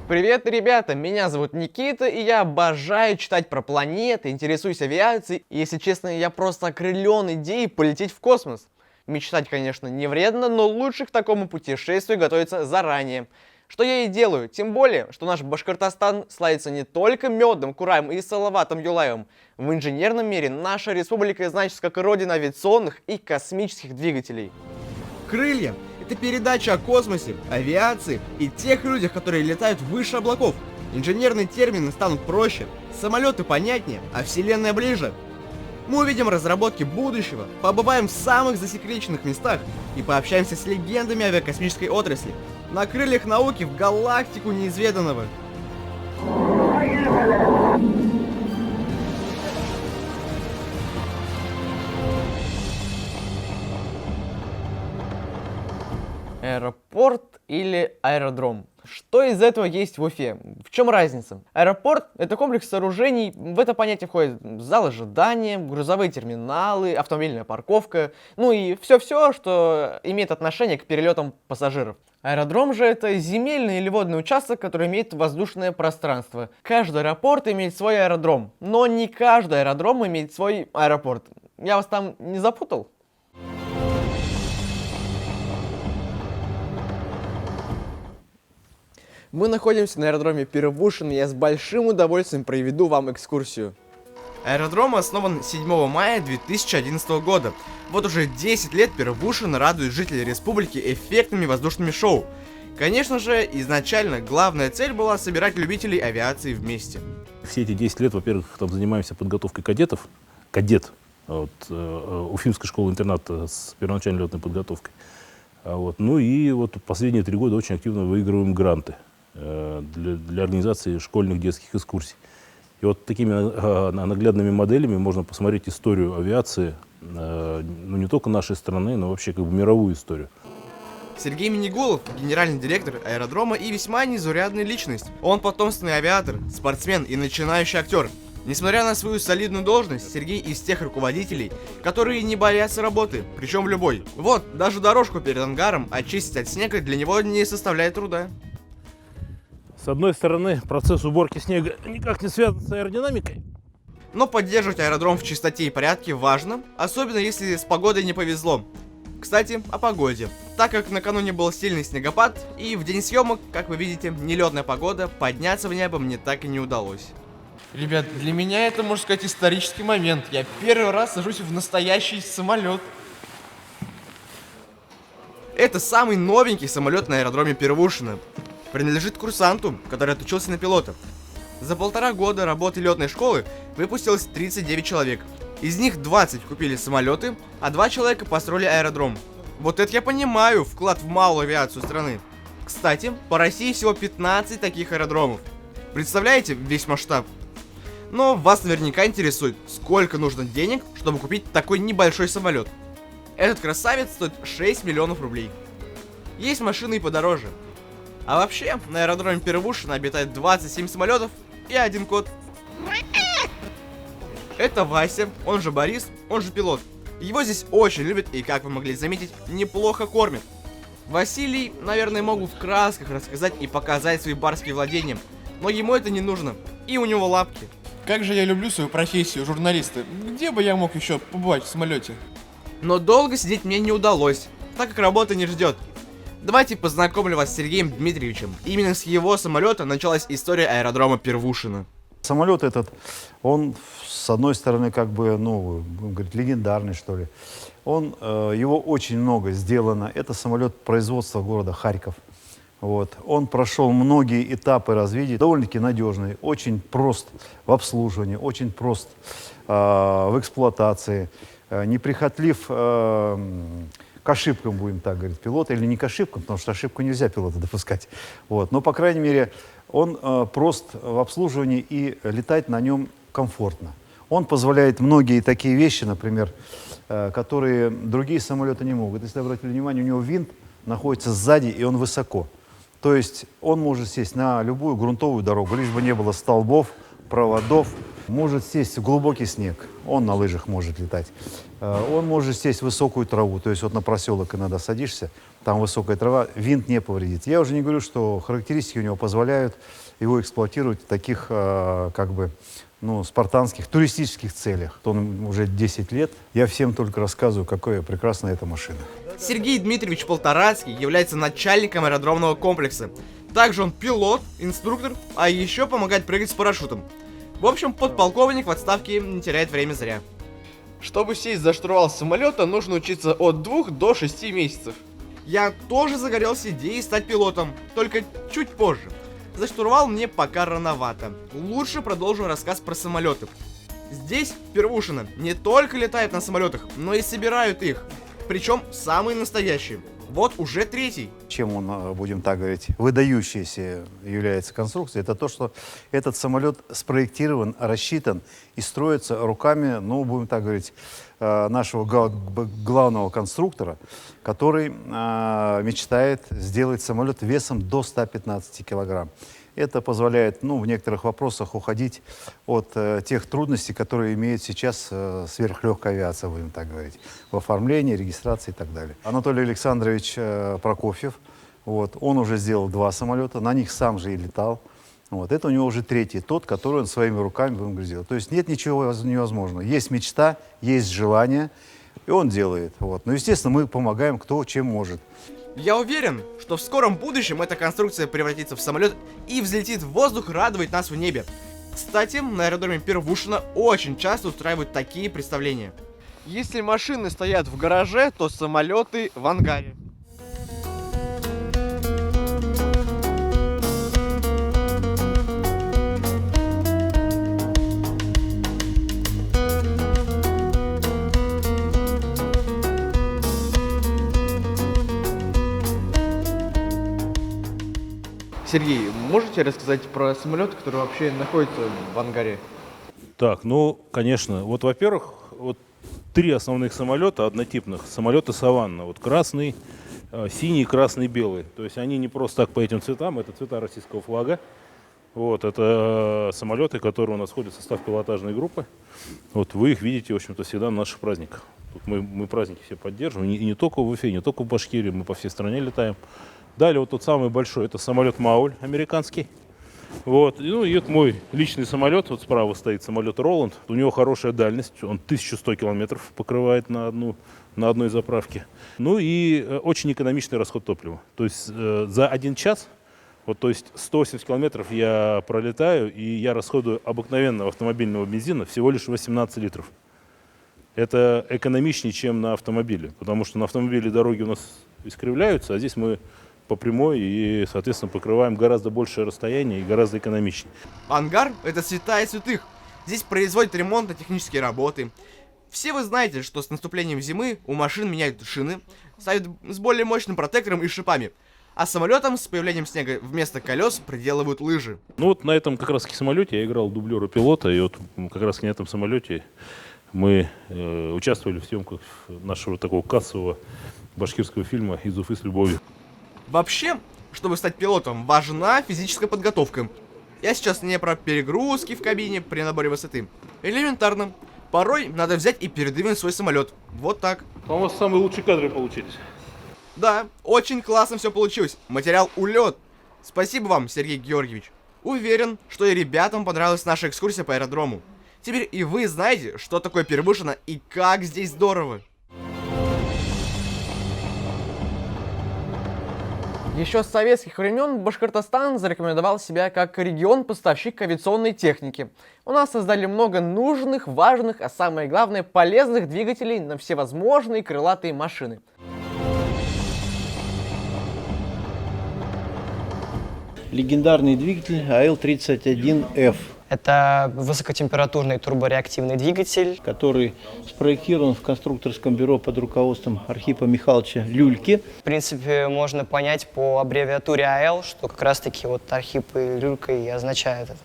Привет, ребята! Меня зовут Никита, и я обожаю читать про планеты, интересуюсь авиацией, и, если честно, я просто окрылен идеей полететь в космос. Мечтать, конечно, не вредно, но лучше к такому путешествию готовиться заранее. Что я и делаю, тем более, что наш Башкортостан славится не только медом, кураем и салаватом юлаевым. В инженерном мире наша республика значится как родина авиационных и космических двигателей. Крылья – это передача о космосе, авиации и тех людях, которые летают выше облаков. Инженерные термины станут проще, самолеты понятнее, а вселенная ближе. Мы увидим разработки будущего, побываем в самых засекреченных местах и пообщаемся с легендами авиакосмической отрасли. На крыльях науки в галактику неизведанного. Аэропорт или аэродром? Что из этого есть в Уфе? В чем разница? Аэропорт — это комплекс сооружений, в это понятие входят зал ожидания, грузовые терминалы, автомобильная парковка, ну и все-все, что имеет отношение к перелетам пассажиров. Аэродром же — это земельный или водный участок, который имеет воздушное пространство. Каждый аэропорт имеет свой аэродром, но не каждый аэродром имеет свой аэропорт. Я вас там не запутал? Мы находимся на аэродроме Первушин, и я с большим удовольствием проведу вам экскурсию. Аэродром основан 7 мая 2011 года. Вот уже 10 лет Первушин радует жителей республики эффектными воздушными шоу. Конечно же, изначально главная цель была собирать любителей авиации вместе. Все эти 10 лет, во-первых, там занимаемся подготовкой кадетов. Кадет от Уфимской школы-интерната с первоначальной летной подготовкой. Ну и вот последние 3 года очень активно выигрываем гранты для организации школьных детских экскурсий. И вот такими наглядными моделями можно посмотреть историю авиации, ну не только нашей страны, но вообще как бы мировую историю. Сергей Минигулов – генеральный директор аэродрома и весьма незаурядная личность. Он потомственный авиатор, спортсмен и начинающий актер. Несмотря на свою солидную должность, Сергей из тех руководителей, которые не боятся работы, причем в любой. Вот, даже дорожку перед ангаром очистить от снега для него не составляет труда. С одной стороны, процесс уборки снега никак не связан с аэродинамикой. Но поддерживать аэродром в чистоте и порядке важно, особенно если с погодой не повезло. Кстати, о погоде. Так как накануне был сильный снегопад, и в день съемок, как вы видите, нелетная погода, подняться в небо мне так и не удалось. Ребят, для меня это, можно сказать, исторический момент. Я первый раз сажусь в настоящий самолет. Это самый новенький самолет на аэродроме Первушина. Принадлежит курсанту, который отучился на пилота. За 1,5 года работы летной школы выпустилось 39 человек. Из них 20 купили самолеты, а 2 человека построили аэродром. Вот это я понимаю, вклад в малую авиацию страны. Кстати, по России всего 15 таких аэродромов. Представляете весь масштаб? Но вас наверняка интересует, сколько нужно денег, чтобы купить такой небольшой самолет. Этот красавец стоит 6 миллионов рублей. Есть машины и подороже. А вообще, на аэродроме Первушина обитает 27 самолетов и 1 кот. Это Вася, он же Борис, он же пилот. Его здесь очень любят и, как вы могли заметить, неплохо кормят. Василий, наверное, мог бы в красках рассказать и показать свои барские владения, но ему это не нужно, и у него лапки. Как же я люблю свою профессию журналиста. Где бы я мог еще побывать в самолете? Но долго сидеть мне не удалось, так как работа не ждет. Давайте познакомлю вас с Сергеем Дмитриевичем. Именно с его самолета началась история аэродрома Первушина. Самолет этот, он, с одной стороны, как бы, ну, будем говорить, легендарный, что ли. Его очень много сделано. Это самолет производства города Харьков. Вот. Он прошел многие этапы развития, довольно-таки надежный, очень прост в обслуживании, очень прост в эксплуатации, неприхотлив к ошибкам, будем так говорить, пилота, или не к ошибкам, потому что ошибку нельзя пилота допускать. Вот. Но, по крайней мере, он прост в обслуживании и летать на нем комфортно. Он позволяет многие такие вещи, например, которые другие самолеты не могут. Если обратили внимание, у него винт находится сзади, и он высоко. То есть он может сесть на любую грунтовую дорогу, лишь бы не было столбов, проводов. Может сесть в глубокий снег, он на лыжах может летать. Он может сесть в высокую траву, то есть вот на проселок иногда садишься, там высокая трава, винт не повредит. Я уже не говорю, что характеристики у него позволяют его эксплуатировать в таких, как бы, ну, спартанских, туристических целях. Он уже 10 лет. Я всем только рассказываю, какая прекрасная эта машина. Сергей Дмитриевич Полторацкий является начальником аэродромного комплекса. Также он пилот, инструктор, а еще помогает прыгать с парашютом. В общем, подполковник в отставке не теряет время зря. Чтобы сесть за штурвал самолета, нужно учиться от 2 до 6 месяцев. Я тоже загорелся идеей стать пилотом, только чуть позже. За штурвал мне пока рановато. Лучше продолжу рассказ про самолеты. Здесь, в Первушино, не только летают на самолетах, но и собирают их. Причем самые настоящие. Вот уже 3-й. Чем он, будем так говорить, выдающейся является конструкцией, это то, что этот самолет спроектирован, рассчитан и строится руками, ну, будем так говорить, нашего главного конструктора, который мечтает сделать самолет весом до 115 килограмм. Это позволяет, ну, в некоторых вопросах уходить от тех трудностей, которые имеет сейчас сверхлегкая авиация, будем так говорить, в оформлении, регистрации и так далее. Анатолий Александрович Прокофьев, вот, он уже сделал 2 самолета, на них сам же и летал. Вот, это у него уже 3-й, тот, который он своими руками, будем говорить, делал. То есть нет ничего невозможного. Есть мечта, есть желание, и он делает. Вот. Но, естественно, мы помогаем, кто чем может. Я уверен, что в скором будущем эта конструкция превратится в самолет и взлетит в воздух, радовать нас в небе. Кстати, на аэродроме Первушино очень часто устраивают такие представления. Если машины стоят в гараже, то самолеты в ангаре. Сергей, можете рассказать про самолеты, которые вообще находятся в ангаре? Так, ну, конечно. Вот, во-первых, вот 3 основных самолета однотипных. Самолеты «Саванна». Вот красный, синий, красный, белый. То есть они не просто так по этим цветам, это цвета российского флага. Вот, это самолеты, которые у нас входят в состав пилотажной группы. Вот вы их видите, в общем-то, всегда на наших праздниках. Тут мы праздники все поддерживаем. И не только в Уфе, не только в Башкирии, мы по всей стране летаем. Далее вот тот самый большой, это самолет Мауль американский. Вот. Ну и вот мой личный самолет, вот справа стоит самолет Роланд. У него хорошая дальность, он 1100 километров покрывает на одной заправке. Ну и очень экономичный расход топлива. То есть за 1 час, вот, то есть 180 километров я пролетаю, и я расходую обыкновенного автомобильного бензина всего лишь 18 литров. Это экономичнее, чем на автомобиле, потому что на автомобиле дороги у нас искривляются, а здесь мы по прямой и, соответственно, покрываем гораздо большее расстояние и гораздо экономичнее. Ангар – это святая святых. Здесь производят ремонтно-технические работы. Все вы знаете, что с наступлением зимы у машин меняют шины, ставят с более мощным протектором и шипами, а самолетам с появлением снега вместо колес приделывают лыжи. Ну вот на этом как раз самолете я играл дублера пилота, и вот как раз на этом самолете мы участвовали в съемках нашего такого кассового башкирского фильма «Из Уфы с любовью». Вообще, чтобы стать пилотом, важна физическая подготовка. Я сейчас не про перегрузки в кабине при наборе высоты. Элементарно. Порой надо взять и передвинуть свой самолет. Вот так. А у вас самые лучшие кадры получились. Да, очень классно все получилось. Материал улет. Спасибо вам, Сергей Георгиевич. Уверен, что и ребятам понравилась наша экскурсия по аэродрому. Теперь и вы знаете, что такое Первушино и как здесь здорово. Еще с советских времен Башкортостан зарекомендовал себя как регион-поставщик авиационной техники. У нас создали много нужных, важных, а самое главное, полезных двигателей на всевозможные крылатые машины. Легендарный двигатель АЛ-31Ф, Это высокотемпературный турбореактивный двигатель, который спроектирован в конструкторском бюро под руководством Архипа Михайловича Люльки. в принципе, можно понять по аббревиатуре АЛ, что как раз-таки вот Архип и Люлька и означают это.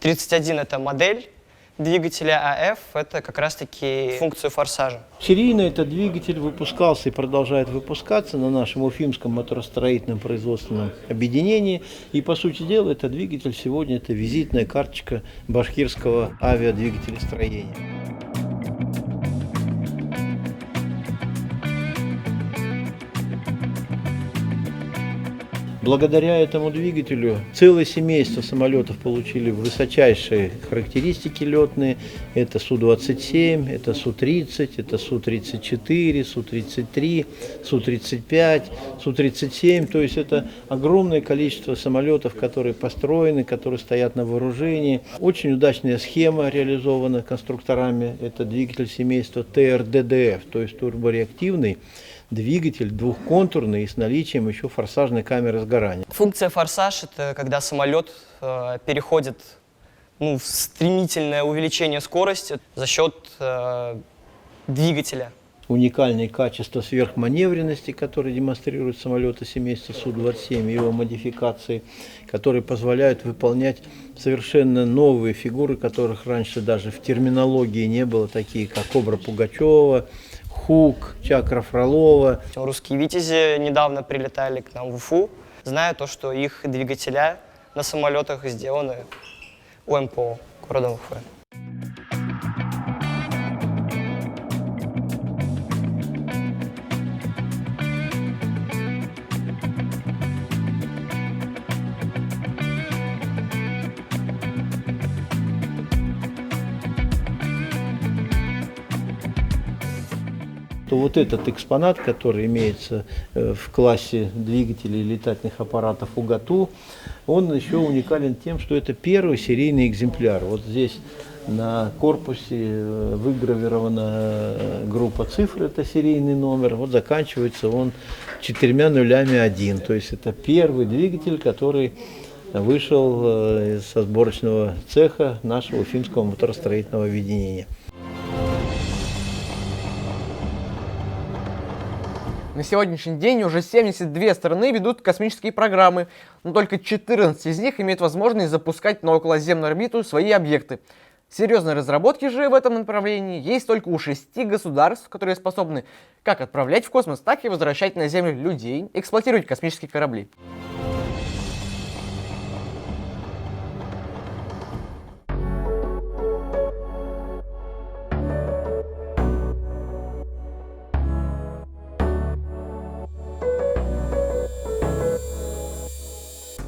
31 – это модель двигателя, а F – это как раз-таки функцию форсажа. Серийно этот двигатель выпускался и продолжает выпускаться на нашем Уфимском моторостроительном производственном объединении. И, по сути дела, этот двигатель сегодня – это визитная карточка башкирского авиадвигателестроения. Благодаря этому двигателю целое семейство самолетов получили высочайшие характеристики летные. Это Су-27, это Су-30, это Су-34, Су-33, Су-35, Су-37. То есть это огромное количество самолетов, которые построены, которые стоят на вооружении. Очень удачная схема реализована конструкторами. Это двигатель семейства ТРДДФ, то есть турбореактивный двигатель, двухконтурный и с наличием еще форсажной камеры сгорания. Функция форсаж — это когда самолет переходит в стремительное увеличение скорости за счет двигателя. Уникальные качества сверхманевренности, которые демонстрируют самолеты семейства Су-27 и его модификации, которые позволяют выполнять совершенно новые фигуры, которых раньше даже в терминологии не было, такие как Кобра Пугачева, Хук, Чакра Фролова. Русские «Витязи» недавно прилетали к нам в Уфу. Знаю то, что их двигателя на самолетах сделаны у МПО города Уфы. То вот этот экспонат, который имеется в классе двигателей летательных аппаратов УГАТУ, он еще уникален тем, что это первый серийный экземпляр. Вот здесь на корпусе выгравирована группа цифр, это серийный номер. Вот заканчивается он 4 нулями 1. То есть это первый двигатель, который вышел со сборочного цеха нашего Уфимского моторостроительного объединения. На сегодняшний день уже 72 страны ведут космические программы, но только 14 из них имеют возможность запускать на околоземную орбиту свои объекты. Серьезные разработки же в этом направлении есть только у 6 государств, которые способны как отправлять в космос, так и возвращать на Землю людей, эксплуатировать космические корабли.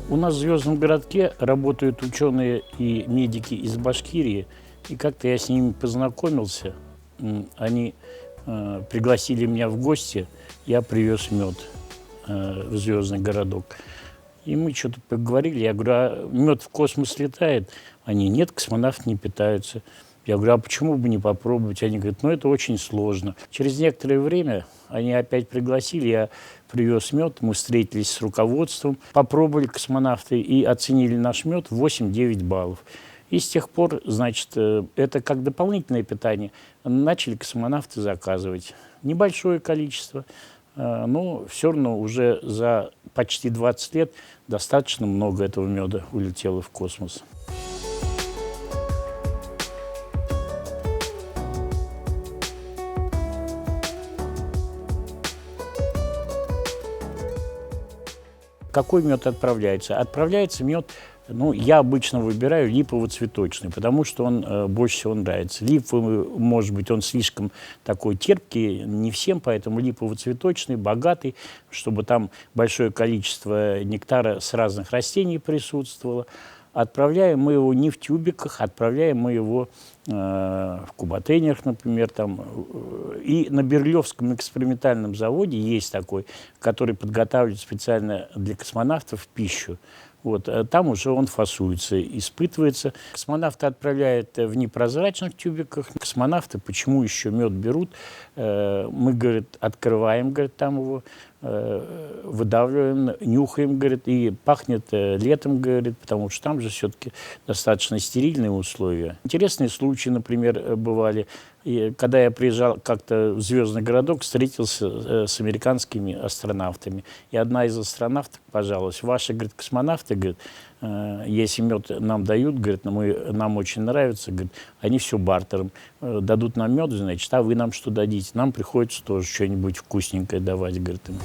У нас в Звездном городке работают ученые и медики из Башкирии, и как-то я с ними познакомился. Они пригласили меня в гости, я привез мед в Звездный городок. И мы что-то поговорили, я говорю, а мед в космос летает? Они, нет, космонавты не питаются. Я говорю, а почему бы не попробовать? Они говорят, ну это очень сложно. Через некоторое время они опять пригласили, я привез мед, мы встретились с руководством, попробовали космонавты и оценили наш мед в 8-9 баллов. И с тех пор, значит, это как дополнительное питание, начали космонавты заказывать. Небольшое количество, но все равно уже за почти 20 лет достаточно много этого меда улетело в космос. Какой мед отправляется? Отправляется мед, я обычно выбираю липово-цветочный, потому что он больше всего нравится. Липовый, может быть, он слишком такой терпкий, не всем, поэтому липово-цветочный, богатый, чтобы там большое количество нектара с разных растений присутствовало. Отправляем мы его не в тюбиках, отправляем мы его в кубатейнерах, например, там. И на Берлевском экспериментальном заводе есть такой, который подготавливает специально для космонавтов пищу. Вот, там уже он фасуется, испытывается. Космонавты отправляют в непрозрачных тюбиках. Космонавты почему еще мед берут? Мы, говорит, открываем, говорит, там его, выдавливаем, нюхаем, говорит, и пахнет летом, говорит, потому что там же все-таки достаточно стерильные условия. Интересные случаи, например, бывали. И когда я приезжал как-то в Звездный городок, встретился с американскими астронавтами. И одна из астронавтов пожаловалась: ваши, говорит, космонавты, говорит, если мед нам дают, говорит, нам очень нравится, говорит, они все бартером. Дадут нам мед, значит, а вы нам что дадите? Нам приходится тоже что-нибудь вкусненькое давать, говорит, им.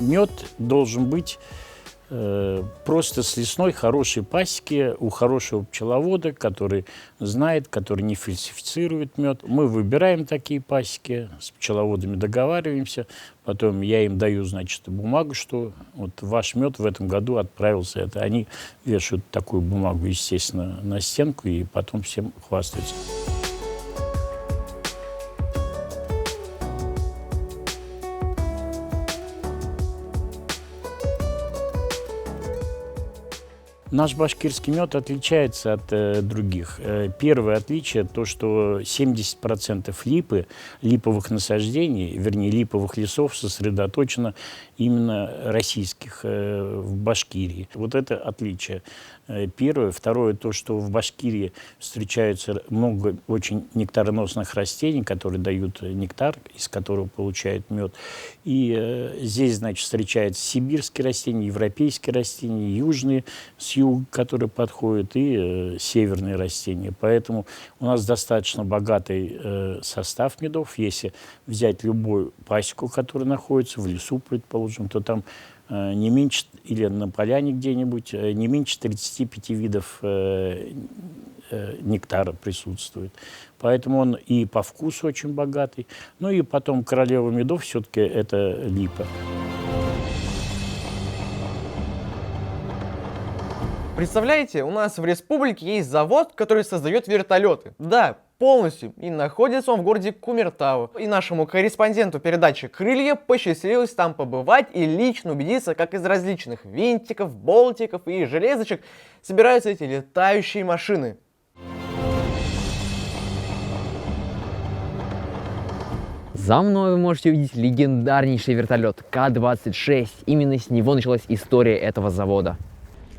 Мед должен быть просто с лесной хорошей пасеки у хорошего пчеловода, который знает, который не фальсифицирует мед. Мы выбираем такие пасеки, с пчеловодами договариваемся, потом я им даю, значит, бумагу, что вот ваш мед в этом году отправился. Это они вешают такую бумагу, естественно, на стенку и потом всем хвастаются. Наш башкирский мед отличается от других. Первое отличие то, что 70% липы, липовых насаждений, вернее липовых лесов сосредоточено именно российских в Башкирии. Вот это отличие. Первое. Второе, то, что в Башкирии встречаются много очень нектароносных растений, которые дают нектар, из которого получают мед. И здесь, значит, встречаются сибирские растения, европейские растения, южные с юга, которые подходят, и северные растения. Поэтому у нас достаточно богатый состав медов. Если взять любую пасеку, которая находится в лесу, предположим, то там не меньше, или на поляне где-нибудь, не меньше 35 видов нектара присутствует. Поэтому он и по вкусу очень богатый. Ну и потом королева медов все-таки это липа. Представляете, у нас в республике есть завод, который создает вертолеты. Да, полностью. И находится он в городе Кумертау. И нашему корреспонденту передачи «Крылья» посчастливилось там побывать и лично убедиться, как из различных винтиков, болтиков и железочек собираются эти летающие машины. За мной вы можете увидеть легендарнейший вертолет К-26. Именно с него началась история этого завода.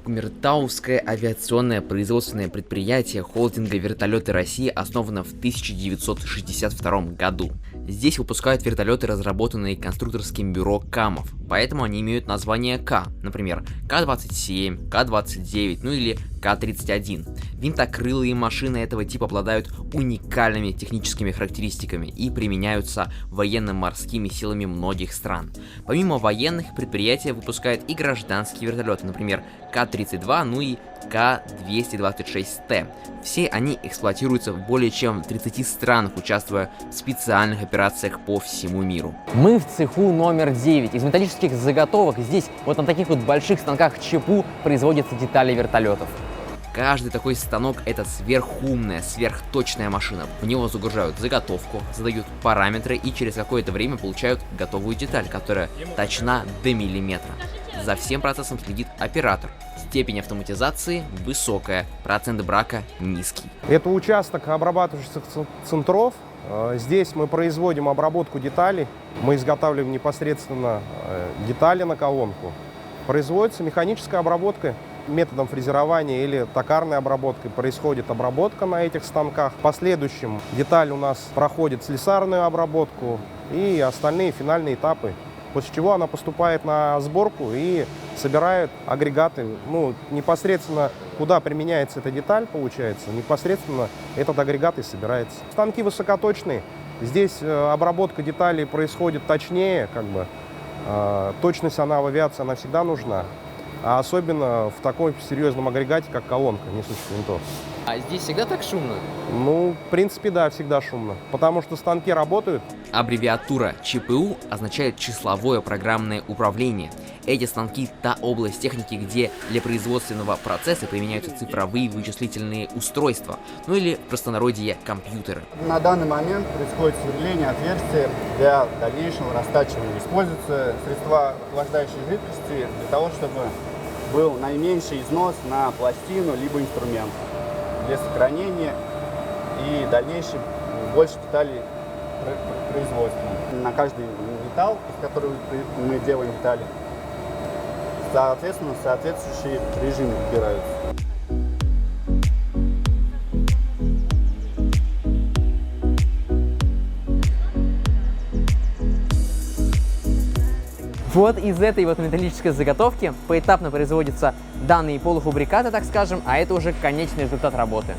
Кумертауское авиационное производственное предприятие холдинга «Вертолеты России» основано в 1962 году. Здесь выпускают вертолеты, разработанные конструкторским бюро КАМов, поэтому они имеют название К, например, К-27, К-29, ну или К-31. Винтокрылые машины этого типа обладают уникальными техническими характеристиками и применяются военно-морскими силами многих стран. Помимо военных, предприятие выпускает и гражданские вертолеты, например, К-32, ну и К-226Т. Все они эксплуатируются в более чем 30 странах, участвуя в специальных операциях по всему миру. Мы в цеху номер 9. Из металлических заготовок здесь, вот на таких вот больших станках ЧПУ, производятся детали вертолетов. Каждый такой станок — это сверхумная, сверхточная машина. В него загружают заготовку, задают параметры и через какое-то время получают готовую деталь, которая точна до миллиметра. За всем процессом следит оператор. Степень автоматизации высокая, процент брака низкий. Это участок обрабатывающих центров. Здесь мы производим обработку деталей. Мы изготавливаем непосредственно детали на колонку. Производится механическая обработка методом фрезерования или токарной обработкой. Происходит обработка на этих станках. В последующем деталь у нас проходит слесарную обработку и остальные финальные этапы. После чего она поступает на сборку и собирает агрегаты. Ну, непосредственно куда применяется эта деталь, получается, непосредственно этот агрегат и собирается. Станки высокоточные. Здесь обработка деталей происходит точнее, как бы. Точность она в авиации, она всегда нужна. А особенно в таком серьезном агрегате, как колонка, несущих винтов. А здесь всегда так шумно? Ну, в принципе, да, всегда шумно. Потому что станки работают. Аббревиатура ЧПУ означает числовое программное управление. Эти станки — та область техники, где для производственного процесса применяются цифровые вычислительные устройства, ну или в простонародье компьютеры. На данный момент происходит сверление отверстия для дальнейшего растачивания. Используются средства охлаждающей жидкости для того, чтобы был наименьший износ на пластину либо инструмент для сохранения и дальнейшей больше деталей производства. На каждый металл, из которого мы делаем детали, соответственно, соответствующие режимы выбираются. Вот из этой вот металлической заготовки поэтапно производятся данные полуфабрикаты, так скажем, а это уже конечный результат работы.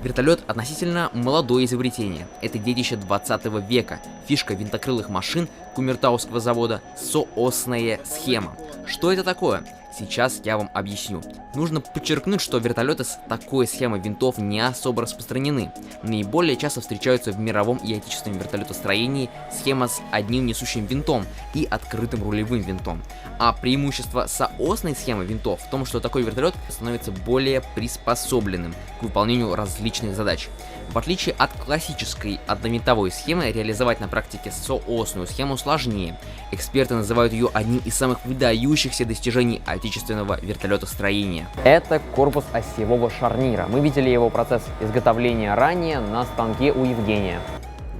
Вертолет относительно молодое изобретение. Это детище 20 века. Фишка винтокрылых машин Кумертауского завода — соосная схема. Что это такое? Сейчас я вам объясню. Нужно подчеркнуть, что вертолеты с такой схемой винтов не особо распространены. Наиболее часто встречаются в мировом и отечественном вертолетостроении схема с одним несущим винтом и открытым рулевым винтом. А преимущество соосной схемы винтов в том, что такой вертолет становится более приспособленным к выполнению различных задач. В отличие от классической одновинтовой схемы, реализовать на практике соосную схему сложнее. Эксперты называют ее одним из самых выдающихся достижений отечественного вертолетостроения. Это корпус осевого шарнира. Мы видели его процесс изготовления ранее на станке у Евгения.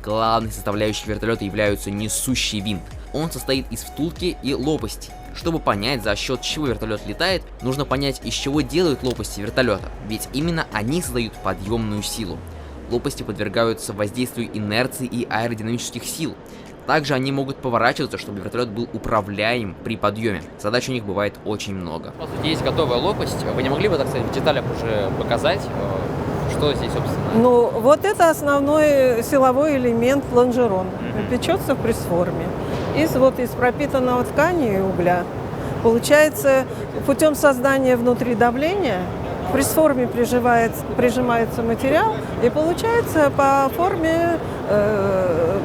Главной составляющей вертолета является несущий винт. Он состоит из втулки и лопастей. Чтобы понять, за счет чего вертолет летает, нужно понять, из чего делают лопасти вертолета, ведь именно они создают подъемную силу. Лопасти подвергаются воздействию инерции и аэродинамических сил. Также они могут поворачиваться, чтобы вертолет был управляем при подъеме. Задач у них бывает очень много. По сути, есть готовая лопасть. Вы не могли бы, так сказать, в деталях уже показать, что здесь, собственно? Ну, вот это основной силовой элемент лонжерон. Печется в пресс-форме. Из пропитанного ткани и угля. Получается, путем создания внутри давления в пресс-форме прижимается материал, и получается по форме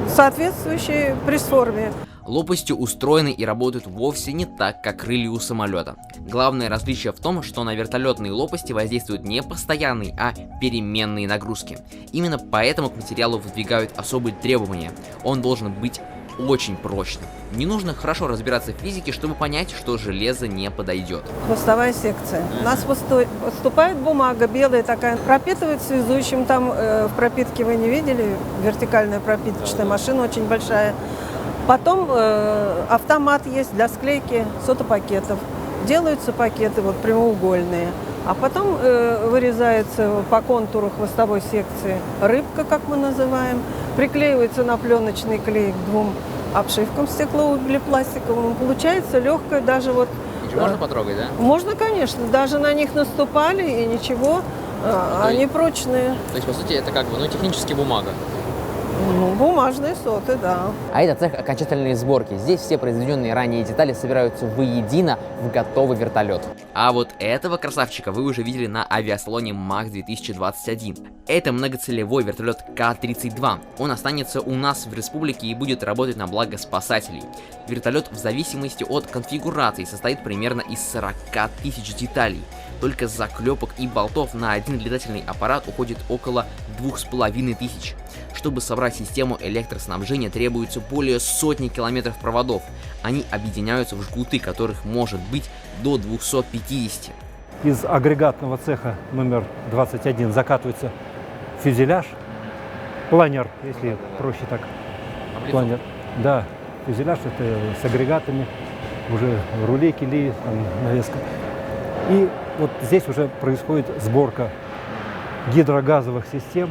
соответствующей пресс-форме. Лопасти устроены и работают вовсе не так, как крылья у самолета. Главное различие в том, что на вертолетные лопасти воздействуют не постоянные, а переменные нагрузки. Именно поэтому к материалу выдвигают особые требования. Он должен быть очень прочным. Не нужно хорошо разбираться в физике, чтобы понять, что железо не подойдет. Хвостовая секция. У нас поступает бумага белая такая, пропитывает связующим. Там в пропитке вы не видели, вертикальная пропиточная машина очень большая. Потом автомат есть для склейки сотопакетов. Делаются пакеты прямоугольные. А потом вырезается по контуру хвостовой секции рыбка, как мы называем, приклеивается на пленочный клей к двум обшивкам стеклоуглепластиковым. Получается легкая даже Можно потрогать, да? Можно, конечно. Даже на них наступали и ничего. Они прочные. То есть, по сути, это как бы, технически бумага. Бумажные соты, да. А это цех окончательной сборки. Здесь все произведенные ранее детали собираются воедино в готовый вертолет. А вот этого красавчика вы уже видели на авиасалоне МАК 2021. Это многоцелевой вертолет К-32. Он останется у нас в республике и будет работать на благо спасателей. Вертолет в зависимости от конфигурации состоит примерно из 40 тысяч деталей. Только заклепок и болтов на один летательный аппарат уходит около 2500. Чтобы собрать систему электроснабжения, требуется более сотни километров проводов. Они объединяются в жгуты, которых может быть до 250. Из агрегатного цеха номер 21 закатывается фюзеляж, планер, если проще так. Планер. Да, фюзеляж это с агрегатами, уже рули, кили, навеска. И вот здесь уже происходит сборка гидрогазовых систем,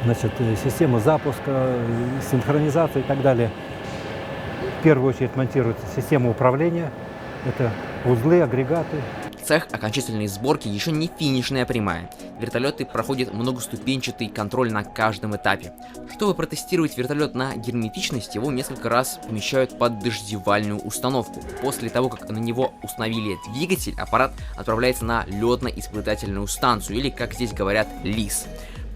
значит, система запуска, синхронизации и так далее. В первую очередь монтируется система управления, это узлы, агрегаты. Цех окончательной сборки еще не финишная прямая. Вертолеты проходят многоступенчатый контроль на каждом этапе. Чтобы протестировать вертолет на герметичность, его несколько раз помещают под дождевальную установку. После того, как на него установили двигатель, аппарат отправляется на летно-испытательную станцию, или, как здесь говорят, ЛИС.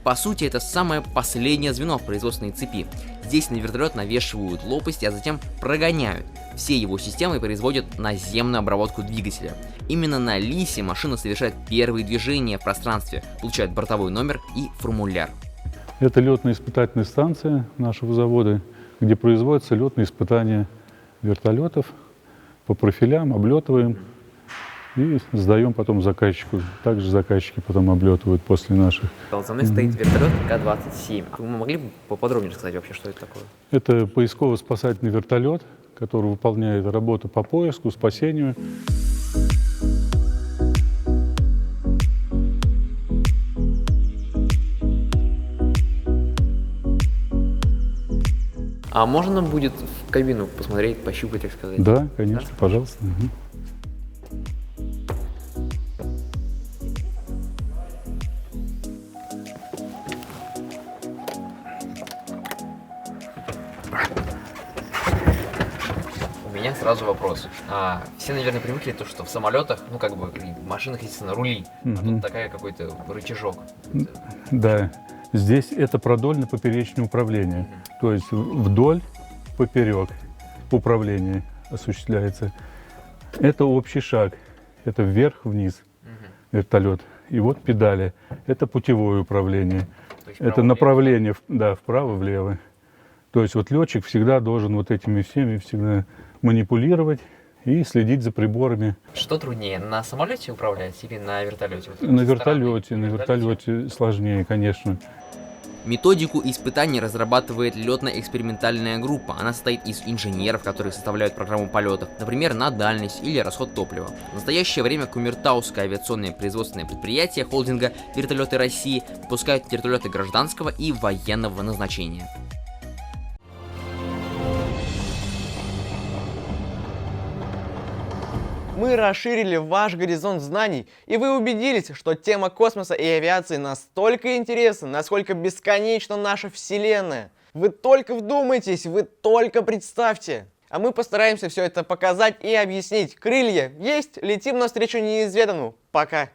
По сути, это самое последнее звено в производственной цепи. Здесь на вертолет навешивают лопасти, а затем прогоняют. Все его системы производят наземную обработку двигателя. Именно на ЛИСе машина совершает первые движения в пространстве, получает бортовой номер и формуляр. Это летно-испытательная станция нашего завода, где производятся летные испытания вертолетов. По профилям облетываем и сдаем потом заказчику. Также заказчики потом облетывают после наших. За мной стоит вертолет К-27. Вы могли бы поподробнее рассказать вообще, что это такое? Это поисково-спасательный вертолет, который выполняет работу по поиску, спасению. А можно будет в кабину посмотреть, пощупать, так сказать? Да, конечно, да? Пожалуйста. Угу. меня сразу вопрос. Все, наверное, привыкли то, что в самолетах, ну как бы в машинах, естественно, рули, а тут такая какой-то рычажок. Да, здесь это продольно-поперечное управление. То есть вдоль, поперек управление осуществляется. Это общий шаг. Это вверх-вниз вертолет. И вот педали. Это путевое управление. Это направление, да, вправо-влево. То есть вот летчик всегда должен вот этими всеми всегда манипулировать и следить за приборами. Что труднее, на самолете управлять или на вертолете? Вот На вертолете сложнее, конечно. Методику испытаний разрабатывает летно-экспериментальная группа. Она состоит из инженеров, которые составляют программу полетов, например, на дальность или расход топлива. В настоящее время Кумертауское авиационное производственное предприятие холдинга «Вертолеты России» выпускает вертолеты гражданского и военного назначения. Мы расширили ваш горизонт знаний, и вы убедились, что тема космоса и авиации настолько интересна, насколько бесконечна наша Вселенная. Вы только вдумайтесь, вы только представьте. А мы постараемся все это показать и объяснить. Крылья есть, летим навстречу неизведанному. Пока.